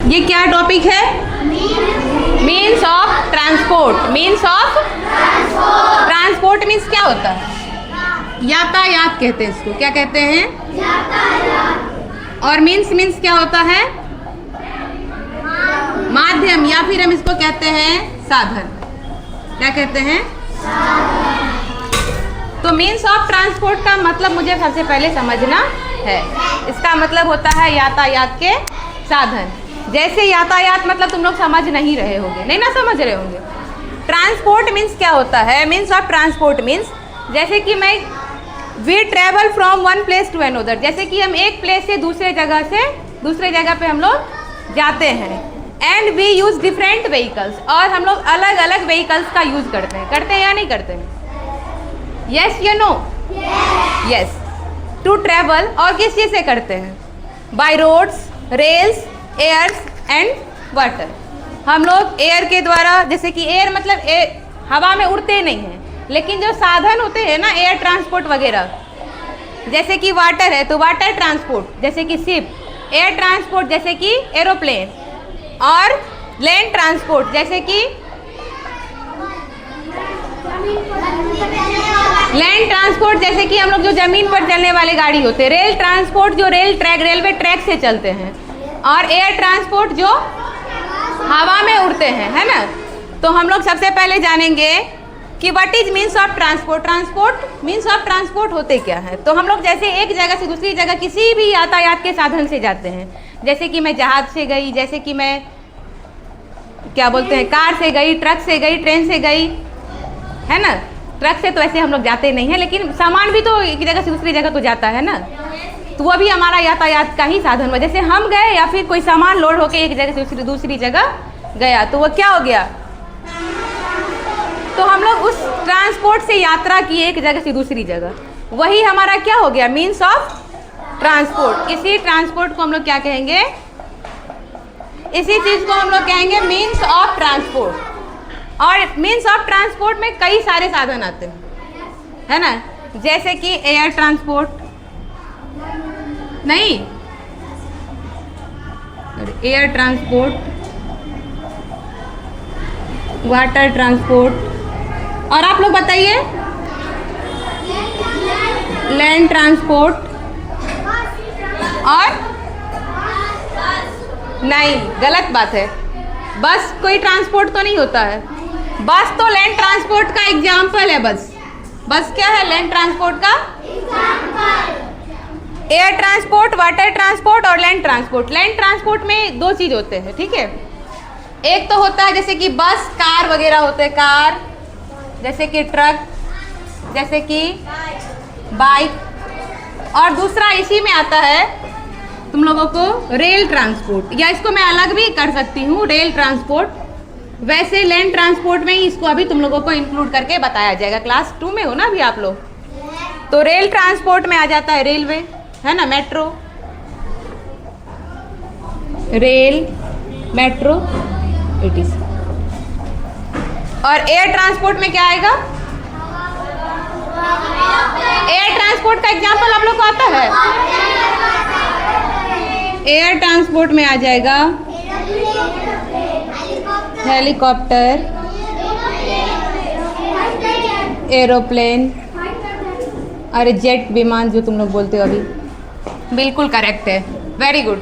ये क्या टॉपिक है? Means of transport. Means of transport means क्या होता है? यातायात कहते हैं इसको। क्या कहते हैं? यातायात। और मीन्स क्या होता है? माध्यम, या फिर हम इसको कहते हैं साधन। क्या कहते हैं? तो मीन्स ऑफ ट्रांसपोर्ट का मतलब मुझे सबसे पहले समझना है। इसका मतलब होता है यातायात के साधन। जैसे यातायात मतलब तुम लोग समझ नहीं रहे होंगे, नहीं ना समझ रहे होंगे। ट्रांसपोर्ट मीन्स क्या होता है? मीन्स ऑफ ट्रांसपोर्ट मीन्स जैसे कि we travel from one place to another. जैसे कि हम एक प्लेस से दूसरे जगह पे हम लोग जाते हैं। And we use different vehicles, और हम लोग अलग अलग व्हीकल्स का यूज़ करते हैं या नहीं करते हैं? यस या नो? यस। टू ट्रेवल और किस चीज़ से करते हैं? By roads, rails, airs and water. हम लोग एयर के द्वारा, जैसे कि एयर मतलब हवा में उड़ते नहीं हैं, लेकिन जो साधन होते हैं ना एयर ट्रांसपोर्ट वगैरह, जैसे कि वाटर है तो वाटर ट्रांसपोर्ट जैसे कि शिप, एयर ट्रांसपोर्ट जैसे कि एरोप्लेन, और लैंड ट्रांसपोर्ट जैसे कि हम लोग जो ज़मीन पर चलने वाले गाड़ी होते हैं। रेल ट्रांसपोर्ट जो रेलवे ट्रैक से चलते हैं, और एयर ट्रांसपोर्ट जो हवा में उड़ते हैं, है ना। तो हम लोग सबसे पहले जानेंगे कि what is means of transport. Means of transport होते क्या है? तो हम लोग जैसे एक जगह से दूसरी जगह किसी भी यातायात के साधन से जाते हैं। जैसे कि मैं जहाज से गई, जैसे कि मैं क्या बोलते हैं कार से गई, ट्रक से गई, ट्रेन से गई, है ना। ट्रक से तो ऐसे हम लोग जाते नहीं हैं, लेकिन सामान भी तो एक जगह से दूसरी जगह तो जाता है ना, तो वो भी हमारा यातायात का ही साधन हुआ। जैसे हम गए या फिर कोई सामान लोड होकर एक जगह से दूसरी जगह गया, तो वो क्या हो गया? तो हम लोग उस ट्रांसपोर्ट से यात्रा की एक जगह से दूसरी जगह, वही हमारा क्या हो गया? Means of transport. इसी ट्रांसपोर्ट को हम लोग क्या कहेंगे? इसी चीज़ को हम लोग कहेंगे मीन्स ऑफ ट्रांसपोर्ट। और मीन्स ऑफ ट्रांसपोर्ट में कई सारे साधन आते हैं, है ना। जैसे कि एयर ट्रांसपोर्ट, नहीं, एयर ट्रांसपोर्ट, वाटर ट्रांसपोर्ट, और आप लोग बताइए लैंड ट्रांसपोर्ट, और नहीं, गलत बात है। बस कोई ट्रांसपोर्ट तो नहीं होता है। बस तो लैंड ट्रांसपोर्ट का एग्जाम्पल है। बस क्या है? लैंड ट्रांसपोर्ट का example. Air transport, water transport और लैंड ट्रांसपोर्ट। लैंड ट्रांसपोर्ट में दो चीज़ होते हैं, ठीक है। एक तो होता है जैसे कि बस, कार वगैरह होते हैं, कार जैसे कि ट्रक, जैसे कि बाइक, और दूसरा इसी में आता है तुम लोगों को रेल ट्रांसपोर्ट, या इसको मैं अलग भी कर सकती हूँ, रेल ट्रांसपोर्ट। वैसे लैंड ट्रांसपोर्ट में ही इसको अभी तुम लोगों को इंक्लूड करके बताया जाएगा। क्लास 2 में हो ना अभी आप लोग, तो रेल ट्रांसपोर्ट में आ जाता है रेलवे, है ना, मेट्रो, रेल, मेट्रो, इट। और एयर ट्रांसपोर्ट में क्या आएगा? एयर ट्रांसपोर्ट का एग्जांपल आप लोग को आता है? एयर ट्रांसपोर्ट में आ जाएगा हेलीकॉप्टर, एरोप्लेन, अरे जेट विमान जो तुम लोग बोलते हो अभी, बिल्कुल करेक्ट है, वेरी गुड।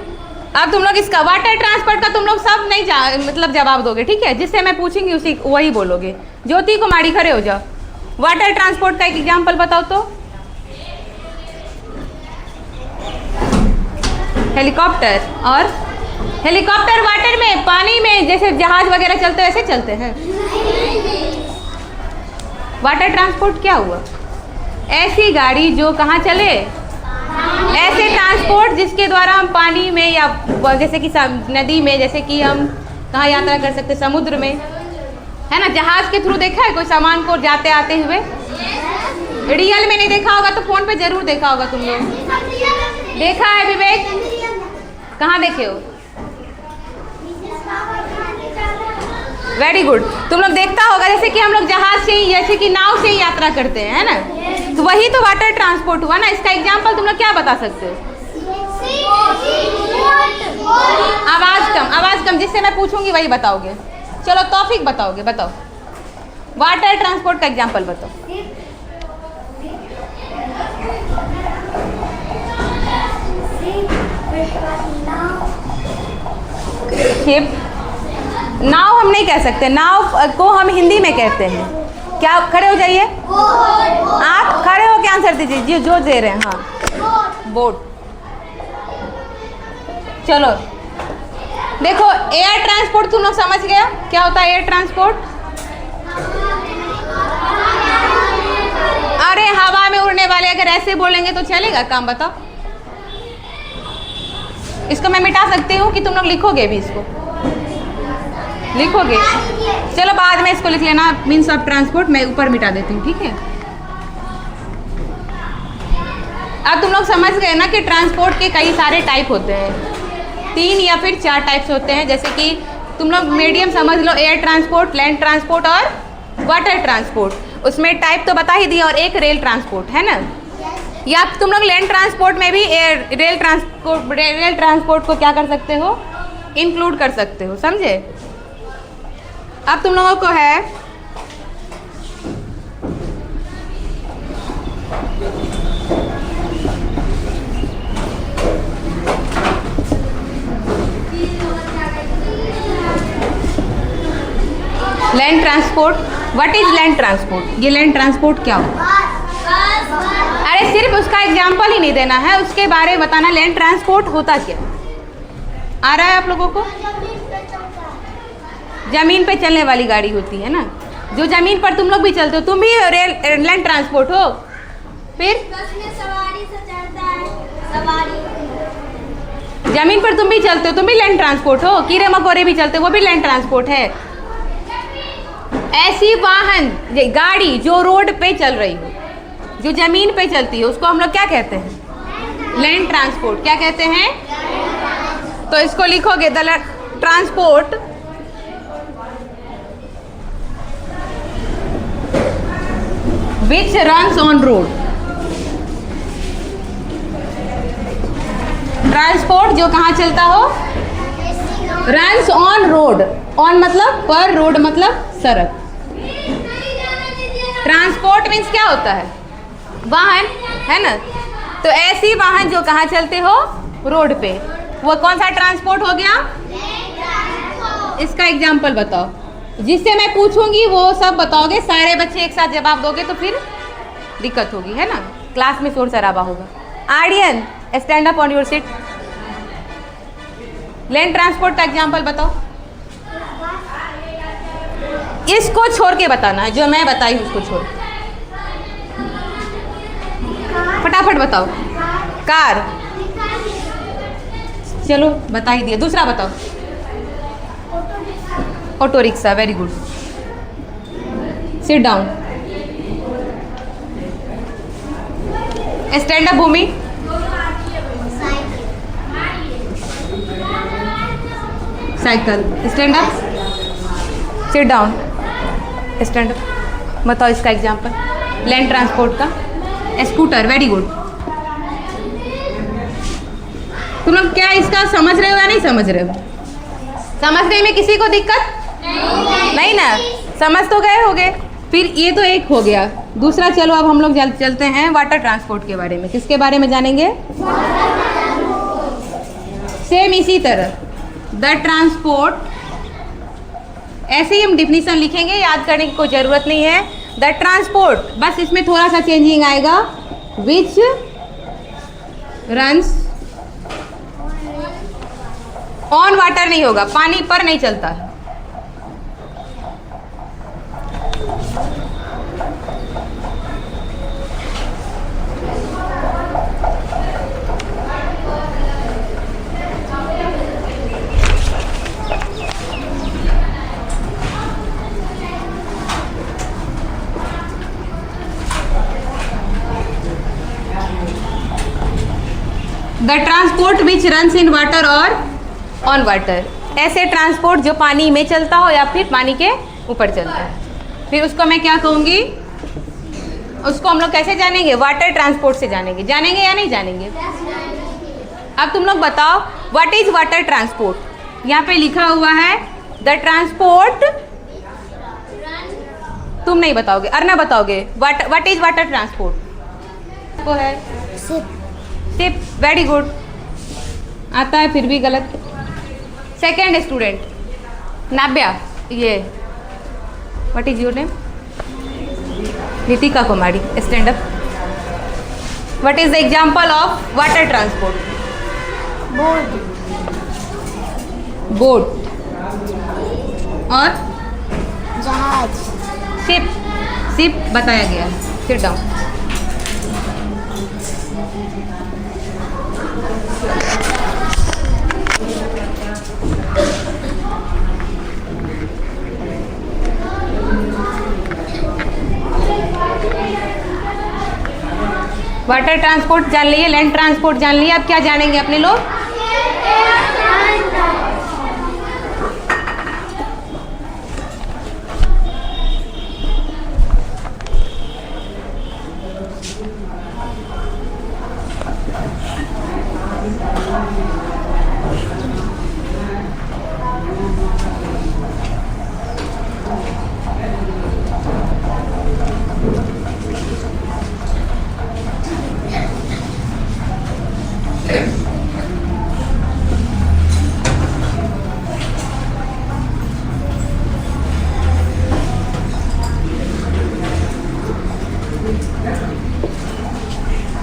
अब तुम लोग इसका वाटर ट्रांसपोर्ट का तुम लोग सब नहीं मतलब जवाब दोगे, ठीक है। जिससे मैं पूछूंगी उसी वही बोलोगे। ज्योति कुमारी खड़े हो जाओ, वाटर ट्रांसपोर्ट का एक एग्जाम्पल बताओ तो। हेलीकॉप्टर, और हेलीकॉप्टर वाटर में, पानी में, जैसे जहाज वगैरह चलते हैं वैसे चलते हैं। वाटर ट्रांसपोर्ट क्या हुआ? ऐसी गाड़ी जो कहाँ चले, ऐसे ट्रांसपोर्ट जिसके द्वारा हम पानी में या जैसे कि नदी में, जैसे कि हम कहाँ यात्रा कर सकते, समुद्र में, है ना। जहाज के थ्रू देखा है कोई सामान को जाते आते हुए? रियल में नहीं देखा होगा तो फोन पे जरूर देखा होगा तुम लोग। देखा है विवेक? कहाँ देखे हो? वेरी गुड, तुम लोग देखता होगा जैसे कि हम लोग जहाज से ही, जैसे कि नाव से ही यात्रा करते हैं, है ना। तो वही तो वाटर ट्रांसपोर्ट हुआ ना। इसका एग्जाम्पल तुम लोग क्या बता सकते हो? आवाज कम, जिससे मैं पूछूंगी वही बताओगे। चलो तौफीक बताओगे, बताओ वाटर ट्रांसपोर्ट का एग्जांपल बताओ। शिप, नाव हम नहीं कह सकते, नाव को हम हिंदी में कहते हैं क्या? खड़े हो जाइए, आप खड़े हो के आंसर दीजिए जो दे रहे हैं। हाँ, बोट। चलो देखो, एयर ट्रांसपोर्ट तुम लोग समझ गया क्या होता है एयर ट्रांसपोर्ट? अरे हवा में उड़ने वाले, अगर ऐसे बोलेंगे तो चलेगा काम? बताओ। इसको मैं मिटा सकती हूँ कि तुम लोग लिखोगे भी? इसको लिखोगे? चलो बाद में इसको लिख लेना, मीन्स ऑफ ट्रांसपोर्ट मैं ऊपर मिटा देती हूँ, ठीक है? अब तुम लोग समझ गए ना कि ट्रांसपोर्ट के कई सारे टाइप होते हैं, 3 या फिर 4 टाइप्स होते हैं। जैसे कि तुम लोग मीडियम समझ लो, एयर ट्रांसपोर्ट, लैंड ट्रांसपोर्ट और वाटर ट्रांसपोर्ट। उसमें टाइप तो बता ही दिया, और एक रेल ट्रांसपोर्ट है ना। या तुम लोग लैंड ट्रांसपोर्ट में भी रेल ट्रांसपोर्ट को क्या कर सकते हो? इंक्लूड कर सकते हो, समझे? अब तुम लोगों को है land transport. What is land transport? ये लैंड ट्रांसपोर्ट क्या हो? अरे सिर्फ उसका एग्जाम्पल ही नहीं देना है, उसके बारे में बताना लैंड ट्रांसपोर्ट होता क्या। आ रहा है आप लोगों को? जमीन पे चलने वाली गाड़ी होती है ना, जो जमीन पर तुम लोग भी चलते हो, तुम भी लैंड ट्रांसपोर्ट हो। फिर सवारी से चढ़ता है, सवारी जमीन पर तुम भी चलते हो, तुम भी लैंड ट्रांसपोर्ट हो। कीड़े मकोड़े भी चलते हो, वो भी लैंड ट्रांसपोर्ट है। ऐसी वाहन, गाड़ी जो रोड पे चल रही हो, जो जमीन पे चलती है, उसको हम लोग क्या कहते हैं? Land transport. क्या कहते हैं? तो इसको लिखोगे, the transport which runs on road. Transport जो कहाँ चलता हो? Runs on road. ऑन मतलब पर, रोड मतलब सड़क। ट्रांसपोर्ट मीन्स क्या होता है? वाहन, है ना। तो ऐसी वाहन जो कहाँ चलते हो? रोड पे। वो कौन सा ट्रांसपोर्ट हो गया? इसका एग्जाम्पल बताओ। जिससे मैं पूछूंगी वो सब बताओगे। सारे बच्चे एक साथ जवाब दोगे तो फिर दिक्कत होगी, है ना, क्लास में शोर शराबा होगा। Aryan, stand up on your seat. Land transport का एग्जाम्पल बताओ। इसको छोड़ के बताना है, जो मैं बताई हूँ उसको छोड़। फटाफट बताओ। कार, चलो बता ही दिया। दूसरा बताओ। Auto rickshaw, very good. Sit down. Stand up Bhumi. Cycle. Stand up, sit down, stand up. बताओ इसका एग्जाम्पल लैंड ट्रांसपोर्ट का। Scooter, very good. तुम लोग क्या इसका समझ रहे हो या नहीं समझ रहे हो? समझने में किसी को दिक्कत नहीं ना? समझ तो गए होगे। फिर ये तो एक हो गया। दूसरा चलो अब हम लोग चलते हैं वाटर ट्रांसपोर्ट के बारे में। किसके बारे में जानेंगे? सेम इसी तरह द ट्रांसपोर्ट, ऐसे ही हम डिफिनीशन लिखेंगे, याद करने की कोई ज़रूरत नहीं है। द ट्रांसपोर्ट, बस इसमें थोड़ा सा चेंजिंग आएगा। विच रन्स ऑन वाटर नहीं होगा, पानी पर नहीं चलता है। The transport which runs in water और ऑन वाटर, ऐसे ट्रांसपोर्ट जो पानी में चलता हो या फिर पानी के ऊपर चलता है। फिर उसको मैं क्या कहूँगी? उसको हम लोग कैसे जानेंगे? वाटर ट्रांसपोर्ट से जानेंगे। जानेंगे या नहीं जानेंगे? अब तुम लोग बताओ, व्हाट इज वाटर ट्रांसपोर्ट? यहाँ पे लिखा हुआ है द ट्रांसपोर्ट, तुम नहीं बताओगे, अर्ना बताओगे। What is water transport? वो है शिप। वेरी गुड, आता है फिर भी गलत। सेकेंड स्टूडेंट नाब्या, ये what is your name? Nitika Kumari, stand up. What is the example of water transport? Boat और जहाज। शिप बताया गया। Sit down. वाटर ट्रांसपोर्ट जान लिए, लैंड ट्रांसपोर्ट जान लिए, अब क्या जानेंगे अपने लोग?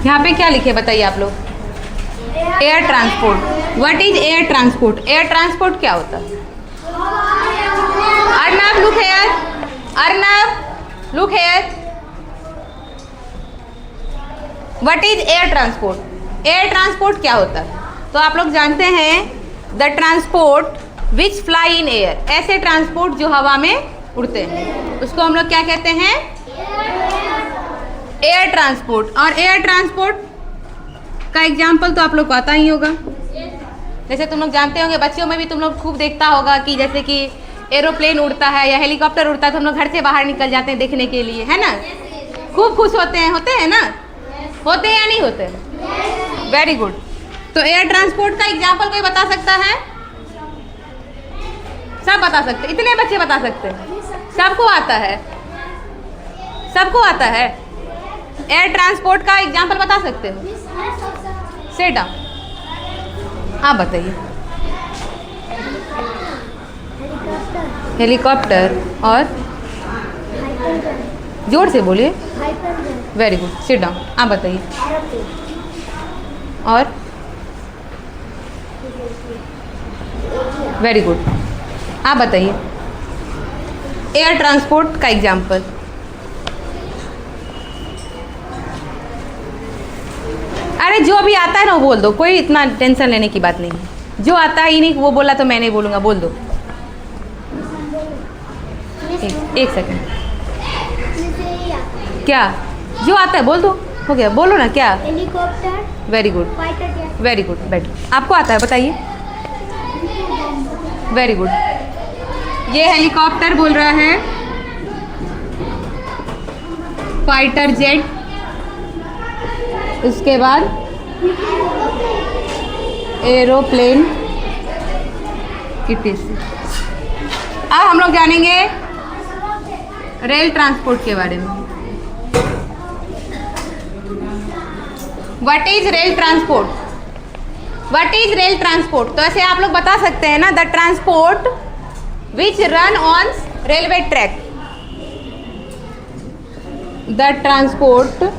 यहाँ पे क्या लिखे बताइए आप लोग? Air transport. What is air transport? Air transport क्या होता है? Arnab look here, Arnab look here. What is air transport? Air transport क्या होता है? तो आप लोग जानते हैं the transport which fly in air, ऐसे ट्रांसपोर्ट जो हवा में उड़ते हैं, उसको हम लोग क्या कहते हैं? Air transport. और एयर ट्रांसपोर्ट का एग्जाम्पल तो आप लोग को आता ही होगा। जैसे तुम लोग जानते होंगे, बच्चों में भी तुम लोग खूब देखता होगा कि जैसे कि एरोप्लेन उड़ता है या हेलीकॉप्टर उड़ता है तो हम लोग घर से बाहर निकल जाते हैं देखने के लिए, है ना? खूब खुश होते हैं ना? होते हैं या नहीं होते? Very good. तो एयर ट्रांसपोर्ट का एग्जाम्पल कोई बता सकता है? सब बता सकते, इतने बच्चे बता सकते हैं? सबको आता है? सबको आता है? एयर ट्रांसपोर्ट का एग्जाम्पल बता सकते हो? Sit down. आप बताइए। हेलीकॉप्टर और जोर से बोलिए। Very good, sit down. आप बताइए। और वेरी गुड, आप बताइए एयर ट्रांसपोर्ट का एग्जाम्पल। अरे जो भी आता है ना वो बोल दो, कोई इतना टेंशन लेने की बात नहीं है। जो आता ही नहीं वो बोला तो मैं नहीं बोलूँगा, बोल दो। एक सेकंड। क्या जो आता है बोल दो, हो गया, बोलो ना। क्या? Helicopter. Very good, very good. बैठ, आपको आता है बताइए। Very good. ये हेलीकॉप्टर बोल रहा है, फाइटर जेट, उसके बाद एरोप्लेन, ईटीसी। अब हम लोग जानेंगे रेल ट्रांसपोर्ट के बारे में। What is rail transport? What is rail transport? तो ऐसे आप लोग बता सकते हैं ना, the transport which run on railway track. The transport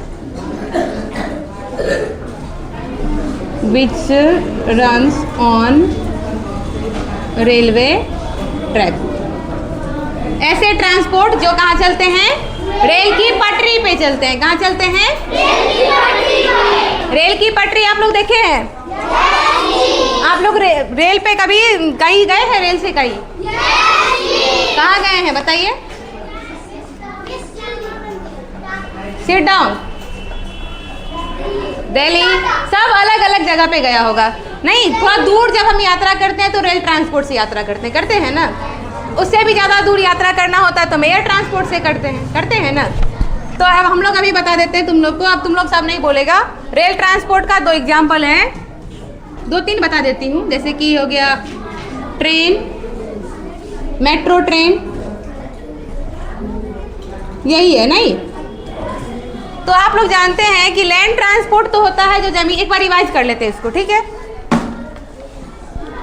which runs on railway track. ऐसे ट्रांसपोर्ट जो कहाँ चलते हैं? रेल की पटरी पे चलते हैं। कहाँ चलते हैं? रेल की पटरी आप लोग देखे हैं? आप लोग रेल पे कभी कहीं गए हैं? रेल से कहीं कहाँ गए हैं बताइए? Sit down. दिल्ली, सब अलग अलग जगह पे गया होगा। नहीं, थोड़ा दूर जब हम यात्रा करते हैं तो रेल ट्रांसपोर्ट से यात्रा करते हैं ना। उससे भी ज़्यादा दूर यात्रा करना होता है तो हम एयर ट्रांसपोर्ट से करते हैं ना। तो अब हम लोग अभी बता देते हैं तुम लोग को, अब तुम लोग सब नहीं बोलेगा। रेल ट्रांसपोर्ट का दो एग्जाम्पल हैं, दो तीन बता देती हूँ, जैसे कि हो गया ट्रेन, मेट्रो ट्रेन, यही है नहीं। तो आप लोग जानते हैं कि लैंड ट्रांसपोर्ट तो होता है जो जमीन, एक बार रिवाइज कर लेते हैं इसको, ठीक है।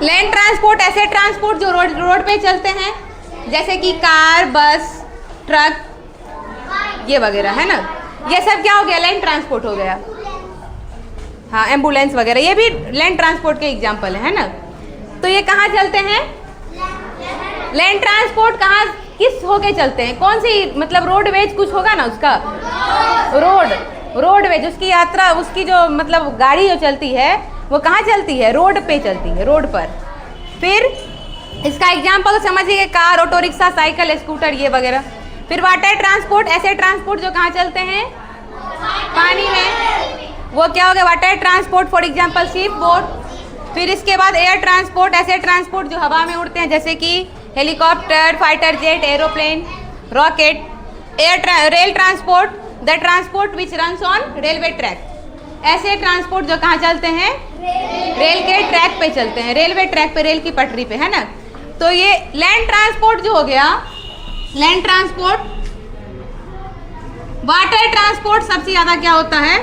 लैंड ट्रांसपोर्ट ऐसे ट्रांसपोर्ट जो रोड पे चलते हैं, जैसे कि कार, बस, ट्रक, ये वगैरह है ना, ये सब क्या हो गया, लैंड ट्रांसपोर्ट हो गया। हाँ, एम्बुलेंस वगैरह ये भी लैंड ट्रांसपोर्ट के एग्जाम्पल है ना। तो ये कहाँ चलते हैं, लैंड ट्रांसपोर्ट कहाँ किस होके चलते हैं, कौन सी मतलब रोडवेज कुछ होगा ना उसका, रोडवेज, उसकी यात्रा, उसकी जो मतलब गाड़ी जो चलती है वो कहाँ चलती है, रोड पे चलती है, रोड पर। फिर इसका एग्जाम्पल तो समझिए, car, auto rickshaw, cycle, scooter, ये वगैरह। फिर वाटर ट्रांसपोर्ट, ऐसे ट्रांसपोर्ट जो कहाँ चलते हैं, पानी में, वो क्या हो गया, water transport, for example ship, boat. फिर इसके बाद एयर ट्रांसपोर्ट, ऐसे ट्रांसपोर्ट जो हवा में उड़ते हैं, जैसे कि helicopter, fighter jet, aeroplane, rocket. Rail transport, the transport which runs on railway track, ऐसे ट्रांसपोर्ट जो कहाँ चलते हैं, रेल के ट्रैक पे चलते हैं, रेलवे ट्रैक पे, रेल की पटरी पे, है ना। तो ये लैंड ट्रांसपोर्ट जो हो गया, लैंड ट्रांसपोर्ट। वाटर ट्रांसपोर्ट सबसे ज़्यादा क्या होता है,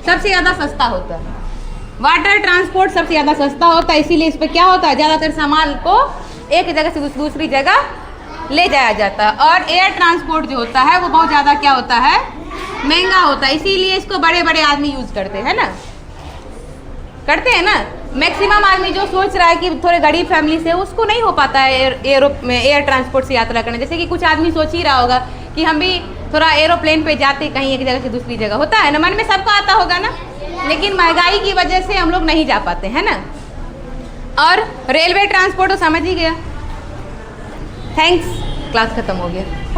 सबसे ज़्यादा सस्ता होता है। वाटर ट्रांसपोर्ट सबसे ज़्यादा सस्ता होता है, इसीलिए इस पर क्या होता है, ज़्यादातर सामान को एक जगह से दूसरी जगह ले जाया जाता है। और एयर ट्रांसपोर्ट जो होता है वो बहुत ज़्यादा क्या होता है, महंगा होता है, इसीलिए इसको बड़े बड़े आदमी यूज़ करते हैं ना, करते हैं ना। मैक्सिमम आदमी जो सोच रहा है कि थोड़े गरीब फैमिली से, उसको नहीं हो पाता है एयर ट्रांसपोर्ट से यात्रा करना। जैसे कि कुछ आदमी सोच ही रहा होगा कि हम भी थोड़ा एरोप्लेन पे जाते कहीं एक जगह से दूसरी जगह, होता है ना, मन में सबको आता होगा ना, लेकिन महंगाई की वजह से हम लोग नहीं जा पाते हैं ना। और रेलवे ट्रांसपोर्ट तो समझ ही गया। थैंक्स, क्लास खत्म हो गया।